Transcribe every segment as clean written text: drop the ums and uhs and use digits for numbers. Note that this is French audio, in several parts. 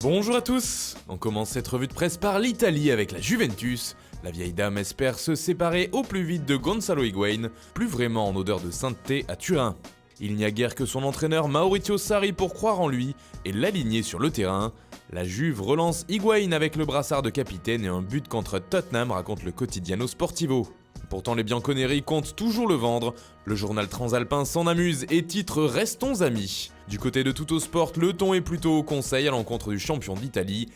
Bonjour à tous. On commence cette revue de presse par l'Italie avec la Juventus. La vieille dame espère se séparer au plus vite de Gonzalo Higuaín, plus vraiment en odeur de sainteté à Turin. Il n'y a guère que son entraîneur Maurizio Sarri pour croire en lui et l'aligner sur le terrain. La Juve relance Higuaín avec le brassard de capitaine et un but contre Tottenham, raconte le Quotidiano Sportivo. Pourtant les Bianconeri comptent toujours le vendre, le journal transalpin s'en amuse et titre « Restons amis ». Du côté de Tuttosport, le ton est plutôt au conseil à l'encontre du champion d'Italie.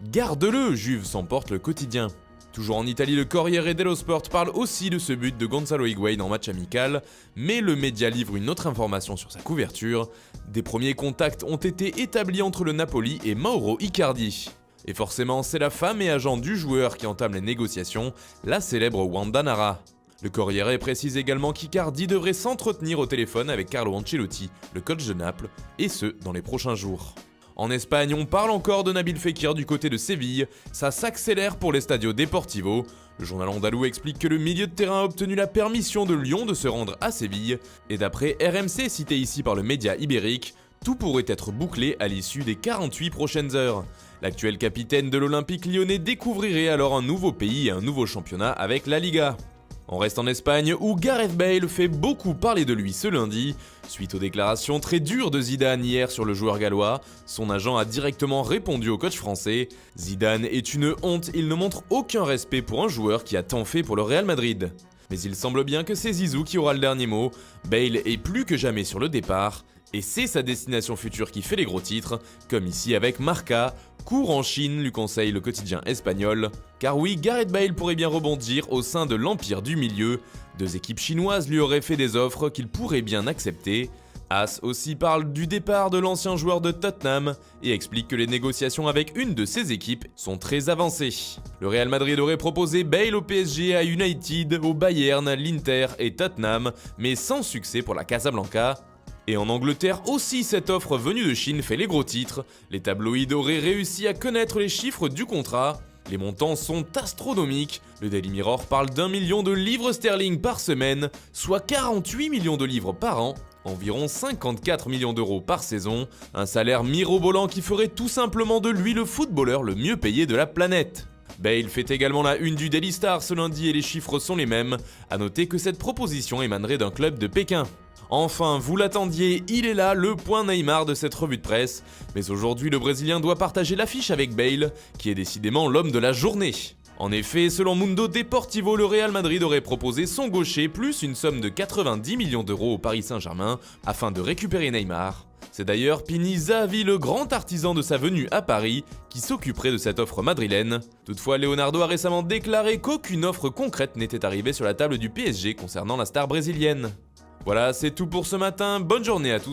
Garde-le, Juve s'emporte le quotidien. Toujours en Italie, le Corriere dello Sport parle aussi de ce but de Gonzalo Higuaín en match amical, mais le média livre une autre information sur sa couverture. Des premiers contacts ont été établis entre le Napoli et Mauro Icardi. Et forcément, c'est la femme et agent du joueur qui entame les négociations, la célèbre Wanda Nara. Le Corriere précise également qu'Icardi devrait s'entretenir au téléphone avec Carlo Ancelotti, le coach de Naples, et ce, dans les prochains jours. En Espagne, on parle encore de Nabil Fekir du côté de Séville, ça s'accélère pour l'Estadio Deportivo. Le journal andalou explique que le milieu de terrain a obtenu la permission de Lyon de se rendre à Séville, et d'après RMC cité ici par le média ibérique, tout pourrait être bouclé à l'issue des 48 prochaines heures. L'actuel capitaine de l'Olympique lyonnais découvrirait alors un nouveau pays et un nouveau championnat avec la Liga. On reste en Espagne où Gareth Bale fait beaucoup parler de lui ce lundi. Suite aux déclarations très dures de Zidane hier sur le joueur gallois, son agent a directement répondu au coach français. Zidane est une honte, il ne montre aucun respect pour un joueur qui a tant fait pour le Real Madrid. Mais il semble bien que c'est Zizou qui aura le dernier mot. Bale est plus que jamais sur le départ. Et c'est sa destination future qui fait les gros titres, comme ici avec Marca. Cours en Chine, lui conseille le quotidien espagnol. Car oui, Gareth Bale pourrait bien rebondir au sein de l'Empire du Milieu. Deux équipes chinoises lui auraient fait des offres qu'il pourrait bien accepter. As aussi parle du départ de l'ancien joueur de Tottenham et explique que les négociations avec une de ses équipes sont très avancées. Le Real Madrid aurait proposé Bale au PSG, à United, au Bayern, l'Inter et Tottenham, mais sans succès pour la Casablanca. Et en Angleterre aussi, cette offre venue de Chine fait les gros titres. Les tabloïds auraient réussi à connaître les chiffres du contrat. Les montants sont astronomiques. Le Daily Mirror parle d'1 million de livres sterling par semaine, soit 48 millions de livres par an, environ 54 millions d'euros par saison. Un salaire mirobolant qui ferait tout simplement de lui le footballeur le mieux payé de la planète. Bale fait également la une du Daily Star ce lundi et les chiffres sont les mêmes. A noter que cette proposition émanerait d'un club de Pékin. Enfin, vous l'attendiez, il est là, le point Neymar de cette revue de presse. Mais aujourd'hui, le Brésilien doit partager l'affiche avec Bale, qui est décidément l'homme de la journée. En effet, selon Mundo Deportivo, le Real Madrid aurait proposé son gaucher plus une somme de 90 millions d'euros au Paris Saint-Germain afin de récupérer Neymar. C'est d'ailleurs Pini Zahavi, le grand artisan de sa venue à Paris, qui s'occuperait de cette offre madrilène. Toutefois, Leonardo a récemment déclaré qu'aucune offre concrète n'était arrivée sur la table du PSG concernant la star brésilienne. Voilà, c'est tout pour ce matin, bonne journée à tous.